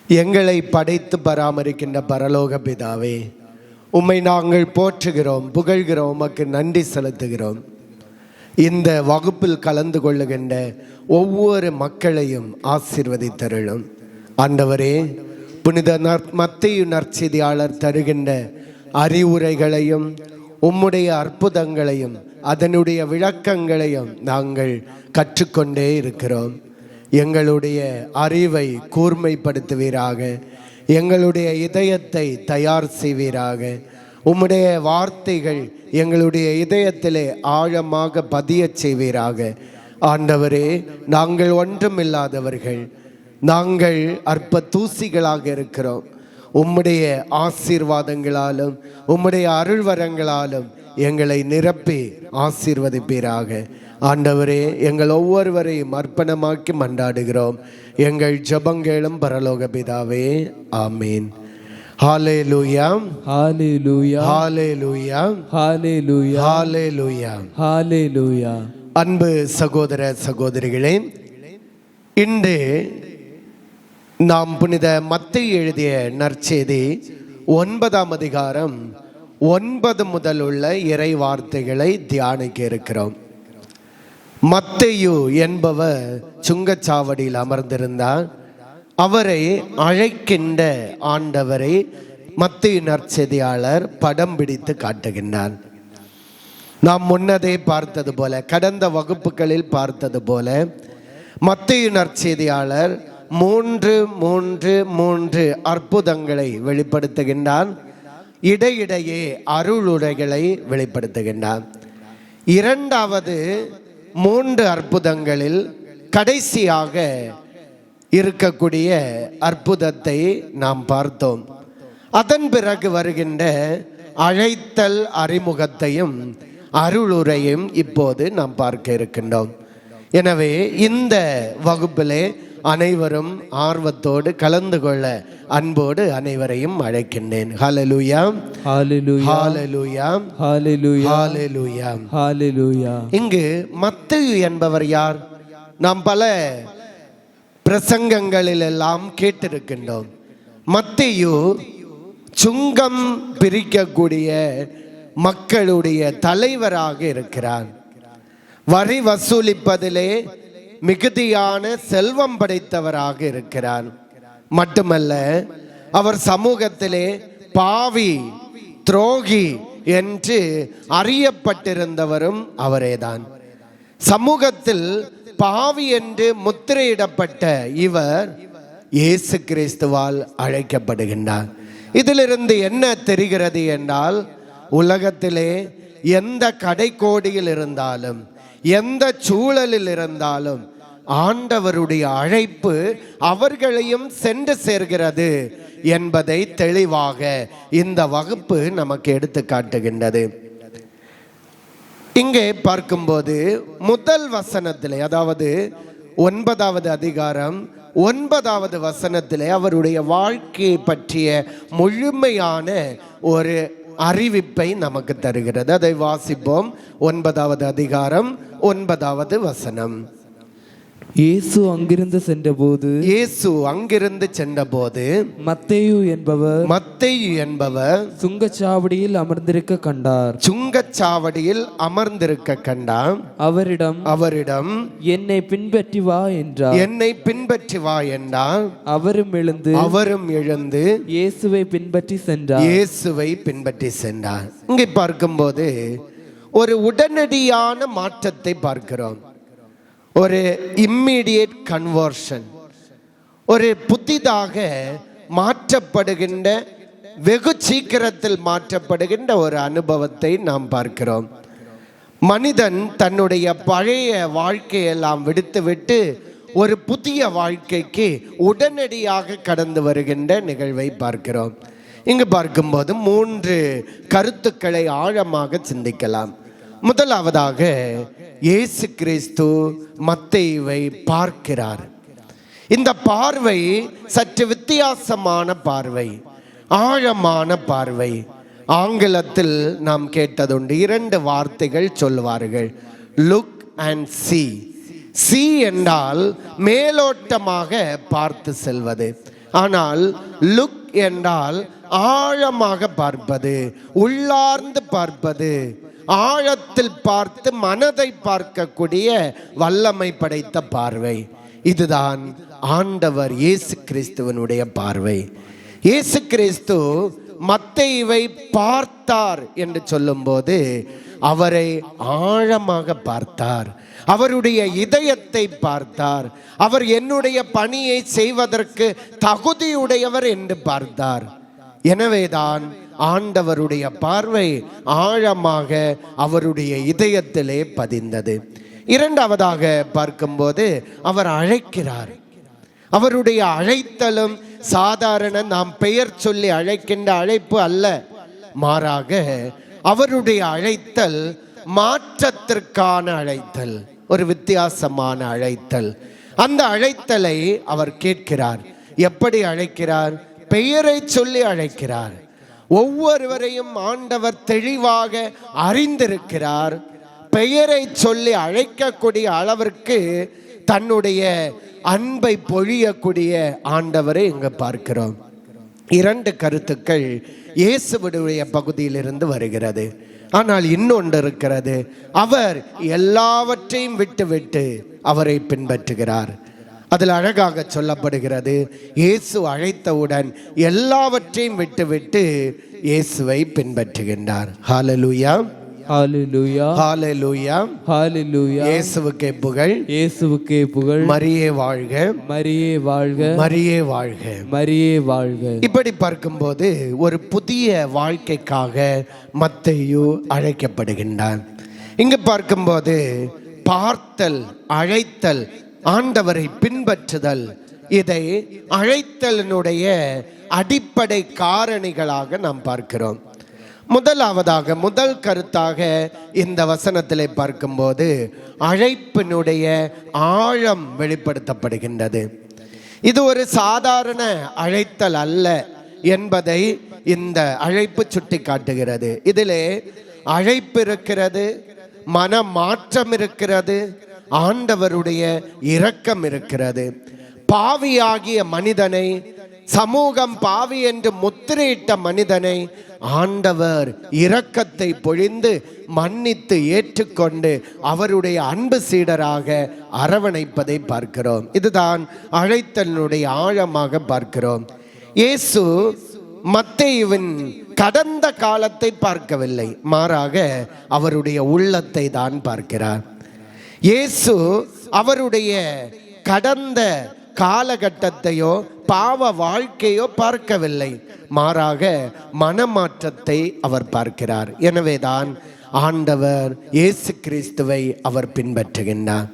எங்களை படைத்து பராமரிக்கின்ற பரலோக பிதாவே, உம்மை நாங்கள் போற்றுகிறோம், புகழ்கிறோம், உமக்கு நன்றி செலுத்துகிறோம். இந்த வகுப்பில் கலந்து கொள்ளுகின்ற ஒவ்வொரு மக்களையும் ஆசீர்வதித்தருளும். ஆண்டவரே, புனித மத்தேயு நற்செய்தியாளர் தருகின்ற அறிவுரைகளையும் உம்முடைய அற்புதங்களையும் அதனுடைய விளக்கங்களையும் நாங்கள் கற்றுக்கொண்டே இருக்கிறோம். எங்களுடைய அறிவை கூர்மைப்படுத்துவீராக, எங்களுடைய இதயத்தை தயார் செய்வீராக. உம்முடைய வார்த்தைகள் எங்களுடைய இதயத்திலே ஆழமாக பதியச் செய்வீராக. ஆண்டவரே, நாங்கள் ஒன்றுமில்லாதவர்கள், நாங்கள் அற்ப தூசிகளாக இருக்கிறோம். உம்முடைய ஆசீர்வாதங்களாலும் உம்முடைய அருள்வரங்களாலும் எங்களை நிரப்பி ஆசீர்வதிப்பீராக. ஆண்டவரே, எங்கள் ஒவ்வொருவரையும் அர்ப்பணமாக்கி மன்றாடுகிறோம். எங்கள் ஜெபங்களும் பரலோக பிதாவே, ஆமீன். ஹல்லேலூயா, ஹல்லேலூயா, ஹல்லேலூயா, ஹல்லேலூயா, ஹல்லேலூயா, ஹல்லேலூயா. அன்பு சகோதர சகோதரிகளே, இன்று நாம் புனித மத்தேயு எழுதிய நற்செய்தி 9ஆம் அதிகாரம் 9 முதல் உள்ள இறை வார்த்தைகளை தியானிக்க இருக்கிறோம். மத்தேயு என்பவர் சுங்கச்சாவடியில் அமர்ந்திருந்தார். அவரை அழைக்கின்ற ஆண்டவரை மத்தேயு நற்செய்தியாளர் படம் பிடித்து காட்டுகின்றார். நாம் முன்னதே பார்த்தது போல, கடந்த வகுப்புகளில் பார்த்தது போல, மத்தேயு நற்செய்தியாளர் 3 அற்புதங்களை வெளிப்படுத்துகின்றார். இடையிடையே அருளுரைகளை வெளிப்படுத்துகின்றார். இரண்டாவது 3 அற்புதங்களில் கடைசியாக இருக்கக்கூடிய அற்புதத்தை நாம் பார்த்தோம். அதன் பிறகு வருகின்ற அழைத்தல் அறிமுகத்தையும் அருளுரையும் இப்போது நாம் பார்க்க இருக்கின்றோம். எனவே இந்த வகுப்பிலே அனைவரும் ஆர்வத்தோடு கலந்து கொள்ள அன்போடு அனைவரையும் அழைக்கின்றேன். ஹல்லேலூயா, ஹல்லேலூயா, ஹல்லேலூயா, ஹல்லேலூயா, ஹல்லேலூயா, ஹல்லேலூயா. இங்கு மத்தேயு என்பவர் யார்? நாம் பல பிரசங்கங்களில் எல்லாம் கேட்டிருக்கின்றோம். மத்தேயு சுங்கம் பிரிக்கக்கூடிய மக்களுடைய தலைவராக இருக்கிறார். வரி வசூலிப்பதிலே மிகுதியான செல்வம் படைத்தவராக இருக்கிறார். மட்டுமல்ல, அவர் சமூகத்திலே பாவி, துரோகி என்று அறியப்பட்டிருந்தவரும் அவரேதான். சமூகத்தில் பாவி என்று முத்திரையிடப்பட்ட இவர் இயேசு கிறிஸ்துவால் அழைக்கப்படுகின்றார். இதிலிருந்து என்ன தெரிகிறது என்றால், உலகத்திலே எந்த கடைக்கோடியில் இருந்தாலும், எந்த சூழலில் இருந்தாலும் ஆண்டவருடைய அழைப்பு அவர்களையும் சென்று சேர்கிறது என்பதை தெளிவாக இந்த வகுப்பு நமக்கு எடுத்து காட்டுகின்றது. இங்கே பார்க்கும்போது முதல் வசனத்திலே, அதாவது 9வது அதிகாரம் 9வது வசனத்திலே அவருடைய வாழ்க்கையை பற்றிய முழுமையான ஒரு அறிவிப்பை நமக்கு தருகிறது. அதை வாசிப்போம். 9வது அதிகாரம் 9வது வசனம். இயேசு அங்கிருந்து சென்றபோது மத்தேயு என்பவர் சுங்கச்சாவடியில் அமர்ந்திருக்க கண்டார். அவரிடம் என்னை பின்பற்றி வா என்றார். அவரும் எழுந்து இயேசுவை பின்பற்றி சென்றார். இங்கே பார்க்கும்போது ஒரு உடனடியான மாற்றத்தை பார்க்கிறோம். ஒரு இம்மீடியட் கன்வர்ஷன், ஒரு புதிதாக மாற்றப்படுகின்ற, வெகு சீக்கிரத்தில் மாற்றப்படுகின்ற ஒரு அனுபவத்தை நாம் பார்க்கிறோம். மனிதன் தன்னுடைய பழைய வாழ்க்கையெல்லாம் விடுத்துவிட்டு ஒரு புதிய வாழ்க்கைக்கு உடனடியாக கடந்து வருகின்ற நிகழ்வை பார்க்கிறோம். இங்கு பார்க்கும்போது 3 கருத்துக்களை ஆழமாக சிந்திக்கலாம். முதலாவதாக, இயேசு கிறிஸ்து மத்தேயுவை பார்க்கிறார். இந்த பார்வை சற்று வித்தியாசமான பார்வை, ஆழமான பார்வை. ஆங்கிலத்தில் நாம் கேட்டதுண்டு, 2 வார்த்தைகள் சொல்வார்கள், லுக் அண்ட் see. சி என்றால் மேலோட்டமாக பார்த்து செல்வது, ஆனால் லுக் என்றால் ஆழமாக பார்ப்பது, உள்ளார்ந்து பார்ப்பது, ஆழத்தில் பார்த்து மனதை பார்க்கக்கூடிய வல்லமை படைத்த பார்வை. இதுதான் ஆண்டவர் இயேசு கிறிஸ்துவனுடைய பார்வை. இயேசு கிறிஸ்து மத்தேயுவை பார்த்தார் என்று சொல்லும்போது அவரை ஆழமாக பார்த்தார், அவருடைய இதயத்தை பார்த்தார், அவர் என்னுடைய பணியை செய்வதற்கு தகுதியுடையவர் என்று பார்த்தார். எனவேதான் ஆண்டவருடைய பார்வை ஆழமாக அவருடைய இதயத்திலே பதிந்தது. இரண்டாவதாக பார்க்கும்போது அவர் அழைக்கிறார். அவருடைய அழைத்தலும் சாதாரண நாம் பெயர் சொல்லி அழைக்கின்ற அழைப்பு அல்ல, மாறாக அவருடைய அழைத்தல் மாற்றத்திற்கான அழைத்தல், ஒரு வித்தியாசமான அழைத்தல். அந்த அழைத்தலை அவர் கேட்கிறார். எப்படி அழைக்கிறார்? பெயரை சொல்லி அழைக்கிறார். ஒவ்வொருவரையும் ஆண்டவர் தெளிவாக அறிந்திருக்கிறார். பெயரை சொல்லி அழைக்கக்கூடிய அளவிற்கு தன்னுடைய அன்பை பொழியக்கூடிய ஆண்டவரை இங்கு பார்க்கிறோம். இரண்டு கருத்துக்கள் இயேசுவுடைய பகுதியிலிருந்து வருகிறது. ஆனால் இன்னொன்று இருக்கிறது, அவர் எல்லாவற்றையும் விட்டு அவரை பின்பற்றுகிறார். அதில் அழகாக சொல்லப்படுகிறது, இயேசு அழைத்தவுடன் எல்லாவற்றையும் விட்டு இயேசுவை பின்பற்றுகின்றார். ஹல்லேலூயா, ஹல்லேலூயா, ஹல்லேலூயா, ஹல்லேலூயா. இயேசுவுக்கே புகழ், இயேசுவுக்கே புகழ். மரியே வாழ்க, மரியே வாழ்க, மரியே வாழ்க, மரியே வாழ்க. இப்படி பார்க்கும்போது ஒரு புதிய வாழ்க்கைக்காக மத்தேயு அழைக்கப்படுகின்றான். இங்கு பார்க்கும்போது பார்த்தல், அழைத்தல், ஆண்டவரை பின்பற்றுதல், இதை அழைத்தலினுடைய அடிப்படை காரணிகளாக நாம் பார்க்கிறோம். முதலாவதாக, முதல் கருத்தாக இந்த வசனத்திலே பார்க்கும்போது அழைப்பினுடைய ஆழம் வெளிப்படுத்தப்படுகின்றது. இது ஒரு சாதாரண அழைத்தல் அல்ல என்பதை இந்த அழைப்பு சுட்டி காட்டுகிறது. இதிலே அழைப்பு இருக்கிறது, மன மாற்றம் இருக்கிறது, ஆண்டவருடைய இரக்கம் இருக்கிறது. பாவியாகிய மனிதனை, சமூகம் பாவி என்று முத்திரையிட்ட மனிதனை ஆண்டவர் இரக்கத்தை பொழிந்து மன்னித்து ஏற்றுக்கொண்டு அவருடைய அன்பு சீடராக அரவணைப்பதை பார்க்கிறோம். இதுதான் அழைத்தலினுடைய ஆழமாக பார்க்கிறோம். இயேசு மத்தேயுவின் கடந்த காலத்தை பார்க்கவில்லை, மாறாக அவருடைய உள்ளத்தை தான் பார்க்கிறார். இயேசு அவருடைய கடந்த காலகட்டத்தையோ பாவ வாழ்க்கையோ பார்க்கவில்லை, மாறாக மனமாற்றத்தை அவர் பார்க்கிறார். எனவேதான் ஆண்டவர் இயேசு கிறிஸ்துவை அவர் பின்பற்றுகின்றார்.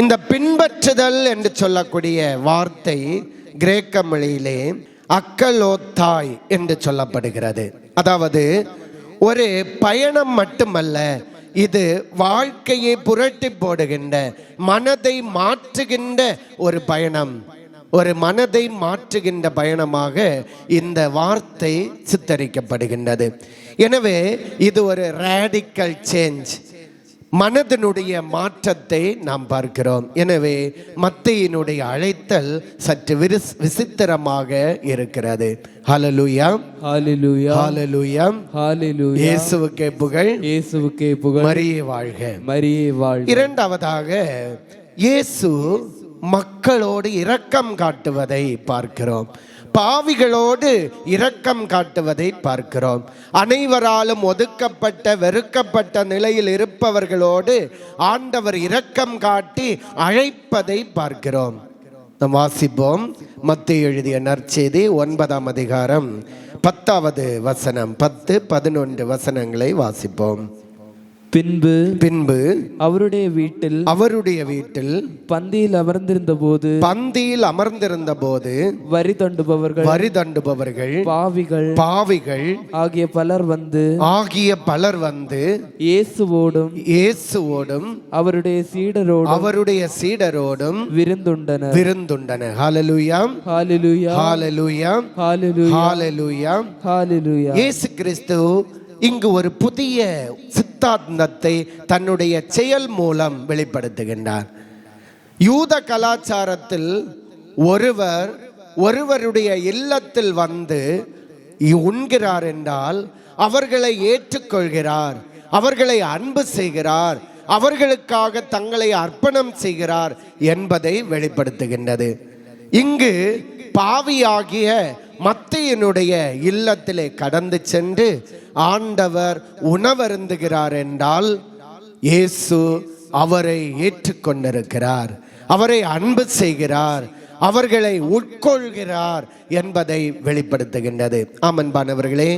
இந்த பின்பற்றுதல் என்று சொல்லக்கூடிய வார்த்தை கிரேக்க மொழியிலே அக்கலோத்தாய் என்று சொல்லப்படுகிறது. அதாவது ஒரு பயணம் மட்டுமல்ல, இது வாழ்க்கையை புரட்டி போடுகின்ற, மனதை மாற்றுகின்ற ஒரு பயணம், ஒரு மனதை மாற்றுகின்ற பயணமாக இந்த வார்த்தை சித்தரிக்கப்படுகின்றது. எனவே இது ஒரு ரேடிக்கல் சேஞ்ச், மனதினுடைய மாற்றத்தை நாம் பார்க்கிறோம். எனவே மத்தேயுனுடைய அழைத்தல் சற்று விசித்திரமாக இருக்கிறது. ஹல்லேலூயா, ஹல்லேலூயா, ஹல்லேலூயா, ஹல்லேலூயா. இயேசுவுக்கே புகழ், இயேசுவுக்கே புகழ். மரியே வாழ்க, மரியே வாழ்க. இரண்டாவதாக இயேசு மக்களோடு இரக்கம் காட்டுவதை பார்க்கிறோம். பாவிகளோடு இரக்கம் காட்டுவதை பார்க்கிறோம். அனைவராலும் ஒதுக்கப்பட்ட, வெறுக்கப்பட்ட நிலையில் இருப்பவர்களோடு ஆண்டவர் இரக்கம் காட்டி அழைப்பதை பார்க்கிறோம். நாம் வாசிப்போம். மத்தேயு எழுதிய நற்செய்தி 9ஆம் அதிகாரம் 10வது வசனம், 10, 11 வசனங்களை வாசிப்போம். பின்பு அவருடைய வீட்டில் பந்தியில் அமர்ந்திருந்த போது வரி தண்டுபவர்கள் பாவிகள் ஆகிய பலர் வந்து இயேசுவோடும் அவருடைய சீடரோடும் விருந்துண்டனர். ஹல்லேலூயா, ஹல்லேலூயா, ஹல்லேலூயா, ஹல்லேலூயா, ஹல்லேலூயா. இயேசு கிறிஸ்து இங்கு ஒரு புதிய சித்தாந்தத்தை தன்னுடைய செயல் மூலம் வெளிப்படுத்துகின்றார். யூத கலாச்சாரத்தில் ஒருவர் ஒருவருடைய இல்லத்தில் வந்து உண்கிறார் என்றால் அவர்களை ஏற்றுக்கொள்கிறார், அவர்களை அன்பு செய்கிறார், அவர்களுக்காக தங்களை அர்ப்பணம் செய்கிறார் என்பதை வெளிப்படுத்துகின்றது. இங்கு பாவியாகிய மத்தேயுனுடைய இல்லத்திலே கடந்து சென்று ஆண்டவர் உணவருந்துகிறார் என்றால் இயேசு அவரை ஏற்றுக்கொண்டிருக்கிறார், அவரை அன்பு செய்கிறார், அவர்களை உட்கொள்கிறார் என்பதை வெளிப்படுத்துகின்றது. ஆமன்பானவர்களே,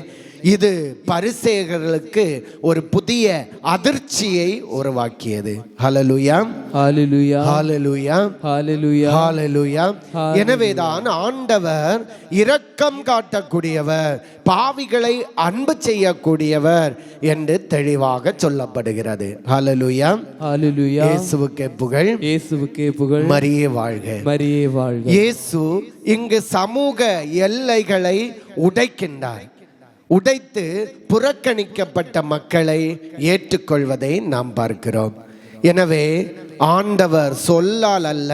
இது பரிசேயர்களுக்கு ஒரு புதிய அதிர்ச்சியை உருவாக்கியது. ஹல்லேலூயா, ஹல்லேலூயா, ஹல்லேலூயா, ஹல்லேலூயா, ஹல்லேலூயா. எனவேதான் ஆண்டவர் இரக்கம் காட்டக்கூடியவர், பாவிகளை அன்பு செய்யக்கூடியவர் என்று தெளிவாக சொல்லப்படுகிறது. ஹல்லேலூயா, ஹல்லேலூயா. இயேசுவுக்கே புகழ், இயேசுவுக்கே புகழ். மரியே வாழ்க, மரியே வாழ்க. இயேசு இங்கு சமூக எல்லைகளை உடைக்கின்றார். உடைத்து புறக்கணிக்கப்பட்ட மக்களை ஏற்றுக்கொள்வதை நாம் பார்க்கிறோம். எனவே ஆண்டவர் சொல்லால் அல்ல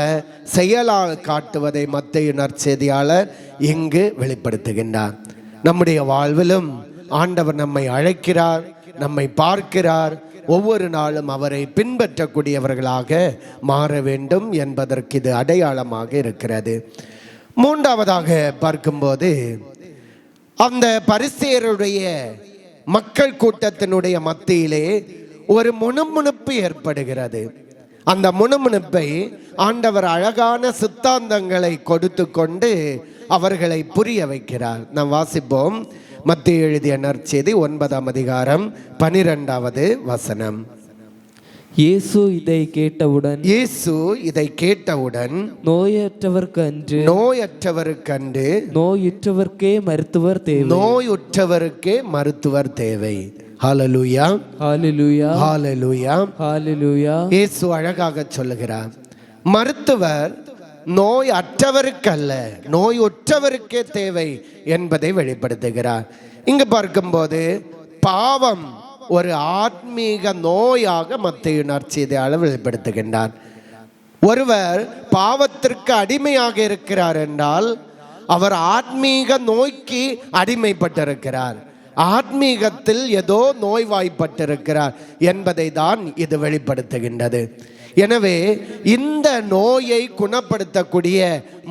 செயலால் காட்டுவதை மத்தேயு நற்செய்தியாளர் இங்கு வெளிப்படுத்துகின்றார். நம்முடைய வாழ்விலும் ஆண்டவர் நம்மை அழைக்கிறார், நம்மை பார்க்கிறார். ஒவ்வொரு நாளும் அவரை பின்பற்றக்கூடியவர்களாக மாற வேண்டும் என்பதற்கு இது அடையாளமாக இருக்கிறது. மூன்றாவதாக பார்க்கும்போது அந்த பரிசேயருடைய மக்கள் கூட்டத்தினுடைய மத்தியிலே ஒரு முணுமுணுப்பு ஏற்படுகிறது. அந்த முணுமுணுப்பை ஆண்டவர் அழகான சித்தாந்தங்களை கொடுத்து கொண்டு அவர்களை புரிய வைக்கிறார். நாம் வாசிப்போம். மத்தேயு எழுதிய நற்செய்தி 9ஆம் அதிகாரம் 12வது வசனம். இயேசு இதை கேட்டவுடன் நோயுற்றவர்க்கே மருத்துவர் தேவை. ஹல்லேலூயா, ஹல்லேலூயா, ஹல்லேலூயா, ஹல்லேலூயா. இயேசு அழகாக சொல்லுகிறார், மருத்துவர் நோய் அற்றவருக்கல்ல, நோயுற்றவருக்கே தேவை என்பதை வெளிப்படுத்துகிறார். இங்கு பார்க்கும்போது பாவம் ஒரு ஆத்மீக நோயாக மத்தேயு நற்செய்தியாளர் வெளிப்படுத்துகின்றார். ஒருவர் பாவத்திற்கு அடிமையாக இருக்கிறார் என்றால் அவர் ஆத்மீக நோய்க்கு அடிமைப்பட்டிருக்கிறார், ஆத்மீகத்தில் ஏதோ நோய்வாய்ப்பட்டிருக்கிறார் என்பதை தான் இது வெளிப்படுத்துகின்றது. எனவே இந்த நோயை குணப்படுத்தக்கூடிய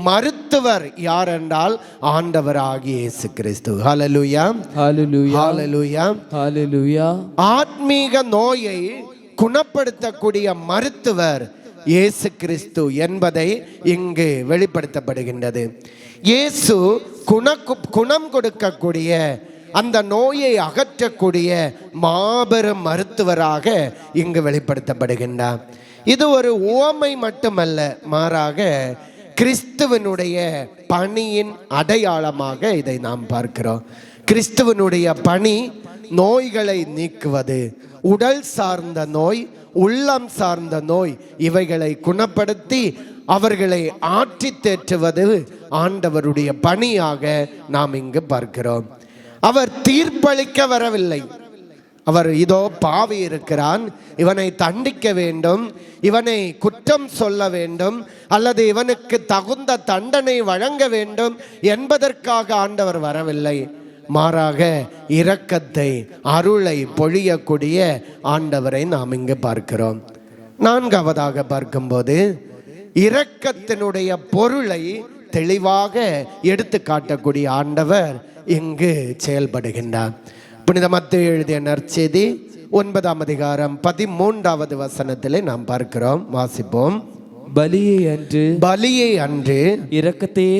மருத்துவர் யார் என்றால் ஆண்டவராகிய இயேசு கிறிஸ்து. ஹல்லேலூயா, ஹல்லேலூயா, ஹல்லேலூயா, ஹல்லேலூயா. ஆத்மீக நோயை குணப்படுத்தக்கூடிய மருத்துவர் இயேசு கிறிஸ்து என்பதை இங்கு வெளிப்படுத்தப்படுகின்றது. இயேசு குணம் கொடுக்கக்கூடிய, அந்த நோயை அகற்றக்கூடிய மாபெரும் மருத்துவராக இங்கு வெளிப்படுத்தப்படுகின்றார். இது ஒரு உவமை மட்டுமல்ல, மாறாக கிறிஸ்துவனுடைய பணியின் அடையாளமாக இதை நாம் பார்க்கிறோம். கிறிஸ்துவனுடைய பணி நோய்களை நீக்குவது, உடல் சார்ந்த நோய், உள்ளம் சார்ந்த நோய், இவைகளை குணப்படுத்தி அவர்களை ஆற்றி தேற்றுவது ஆண்டவருடைய பணியாக நாம் இங்கு பார்க்கிறோம். அவர் தீர்ப்பளிக்க வரவில்லை. அவர் இதோ பாவி இருக்கிறான், இவனை தண்டிக்க வேண்டும், இவனை குற்றம் சொல்ல வேண்டும், அல்லது இவனுக்கு தகுந்த தண்டனை வழங்க வேண்டும் என்பதற்காக ஆண்டவர் வரவில்லை. மாறாக இரக்கத்தை, அருளை பொழியக்கூடிய ஆண்டவரை நாம் இங்கு பார்க்கிறோம். நான்காவதாக பார்க்கும்போது இரக்கத்தினுடைய பொருளை தெளிவாக எடுத்து காட்டக்கூடிய ஆண்டவர் இங்கு செயல்படுகின்றார். புனித மத்தேயு எழுதிய நற்செய்தி 9ஆம் அதிகாரம் 13வது வசனத்திலே நாம் பார்க்கிறோம். வாசிப்போம். பலியை அன்று இரக்கத்தையே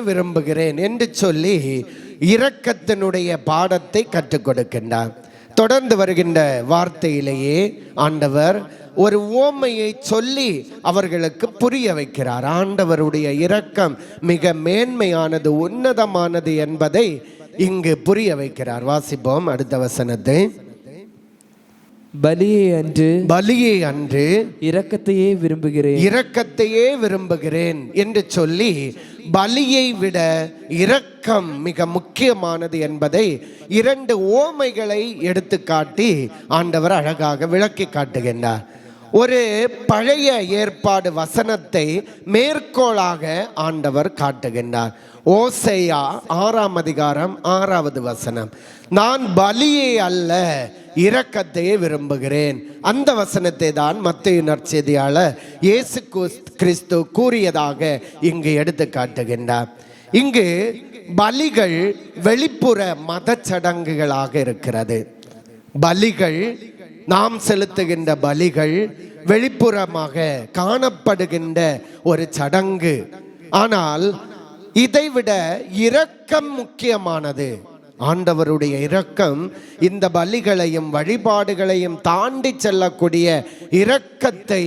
விரும்புகிறேன் என்று சொல்லி இரக்கத்தினுடைய பாடத்தை கற்றுக் கொடுக்கின்றார். தொடர்ந்து வருகின்ற வார்த்தையிலேயே ஆண்டவர் ஒரு உவமையை சொல்லி அவர்களுக்கு புரிய வைக்கிறார். ஆண்டவருடைய இரக்கம் மிக மேன்மையானது, உன்னதமானது என்பதை இங்கு புரிய வைக்கிறார். வாசிப்போம் அடுத்த வசனத்தை. பலியை அன்று இரக்கத்தையே விரும்புகிறேன் என்று சொல்லி பலியை விட இரக்கம் மிக முக்கியமானது என்பதை 2 உவமைகளை எடுத்து காட்டி ஆண்டவர் அழகாக விளக்கி காட்டுகின்றார். ஒரு பழைய ஏற்பாடு வசனத்தை மேற்கோளாக ஆண்டவர் காட்டுகின்றார். ஓசையா 6ஆம் அதிகாரம் 6வது வசனம், நான் பலியை அல்ல இரக்கத்தையே விரும்புகிறேன். அந்த வசனத்தை தான் மத்தேயு நற்செய்தியாளர் இயேசு கிறிஸ்து கூறியதாக இங்கு எடுத்து காட்டுகின்றார். இங்கு பலிகள் வெளிப்புற மத சடங்குகளாக இருக்கிறது. பலிகள், நாம் செலுத்துகின்ற பலிகள் வெளிப்புறமாக காணப்படுகின்ற ஒரு சடங்கு. ஆனால் இதைவிட இரக்கம் முக்கியமானது. ஆண்டவருடைய இரக்கம் இந்த பலிகளையும் வழிபாடுகளையும் தாண்டி செல்லக்கூடிய இரக்கத்தை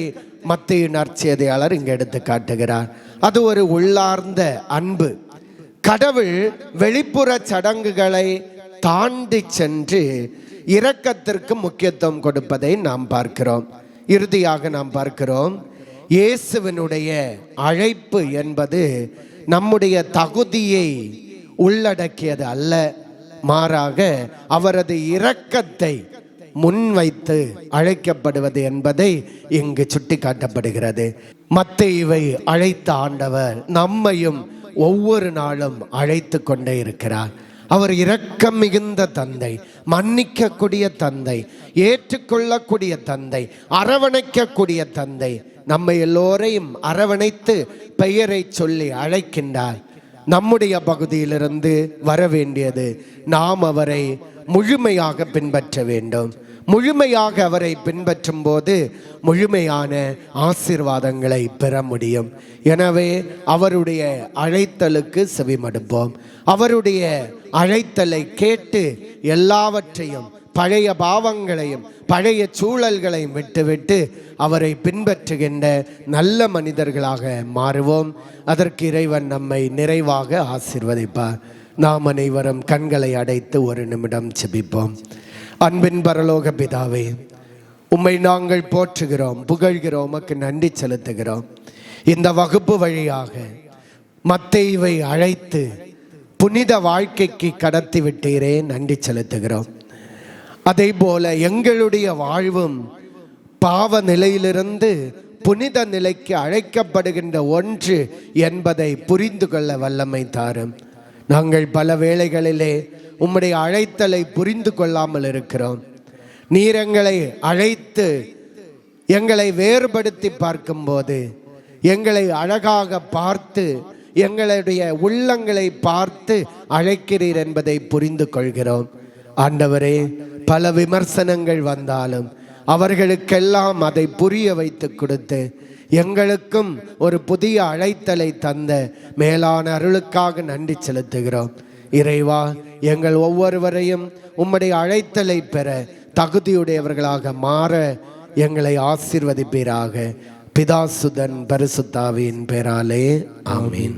மத்தேயு நற்செய்தியாளர் இங்கு எடுத்து காட்டுகிறார். அது ஒரு உள்ளார்ந்த அன்பு. கடவுள் வெளிப்புற சடங்குகளை தாண்டி சென்று இரக்கத்திற்கு முக்கியத்துவம் கொடுப்பதை நாம் பார்க்கிறோம். இறுதியாக நாம் பார்க்கிறோம், இயேசுவினுடைய அழைப்பு என்பது நம்முடைய தகுதியை உள்ளடக்கியது அல்ல, மாறாக அவரது இரக்கத்தை முன்வைத்து அழைக்கப்படுவது என்பதை இங்கு சுட்டி காட்டப்படுகிறது. மத்தேயுவை அழைத்த ஆண்டவர் நம்மையும் ஒவ்வொரு நாளும் அழைத்து கொண்டே இருக்கிறார். அவர் இரக்கம் மிகுந்த தந்தை, மன்னிக்கக்கூடிய தந்தை, ஏற்றுக்கொள்ளக்கூடிய தந்தை, அரவணைக்கக்கூடிய தந்தை. நம்மை எல்லோரையும் அரவணைத்து பெயரை சொல்லி அழைக்கின்றார். நம்முடைய பகுதியிலிருந்து வர வேண்டியது, நாம் அவரை முழுமையாக பின்பற்ற வேண்டும். முழுமையாக அவரை பின்பற்றும் போது முழுமையான ஆசீர்வாதங்களை பெற முடியும். எனவே அவருடைய அழைத்தலுக்கு செவிமடுப்போம். அவருடைய அழைத்தலை கேட்டு எல்லாவற்றையும், பழைய பாவங்களையும் பழைய சூழல்களையும் விட்டுவிட்டு அவரை பின்பற்றுகின்ற நல்ல மனிதர்களாக மாறுவோம். அதற்கு இறைவன் நம்மை நிறைவாக ஆசீர்வதிப்பார். நாம் அனைவரும் கண்களை அடைத்து ஒரு நிமிடம் செபிப்போம். அன்பின் பரலோக பிதாவே, உம்மை நாங்கள் போற்றுகிறோம், புகழ்கிறோம், உமக்கு நன்றி செலுத்துகிறோம். இந்த வகுப்பு வழியாக மத்தேயுவை அழைத்து புனித வாழ்க்கைக்கு கடத்தி விட்டீரே, நன்றி செலுத்துகிறோம். அதே போல எங்களுடைய வாழ்வும் பாவ நிலையிலிருந்து புனித நிலைக்கு அழைக்கப்படுகின்ற ஒன்று என்பதை புரிந்து கொள்ள வல்லமை தாரும். நாங்கள் பல வேளைகளிலே உம்முடைய அழைத்தலை புரிந்து கொள்ளாமல் இருக்கிறோம். நீர் எங்களை அழைத்து எங்களை வேறுபடுத்தி பார்க்கும்போது, எங்களை அழகாக பார்த்து எங்களுடைய உள்ளங்களை பார்த்து அழைக்கிறீர் என்பதை புரிந்து கொள்கிறோம். ஆண்டவரே, பல விமர்சனங்கள் வந்தாலும் அவர்களுக்கெல்லாம் அதை புரிய வைத்து கொடுத்து எங்களுக்கும் ஒரு புதிய அழைத்தலை தந்த மேலான அருளுக்காக நன்றி செலுத்துகிறோம். இறைவா, எங்கள் ஒவ்வொருவரையும் உம்முடைய அழைத்தலை பெற தகுதியுடையவர்களாக மாற எங்களை ஆசீர்வதிப்பீராக. பிதா சுதன் பரிசுத்தாவின் பெயராலே ஆமீன்.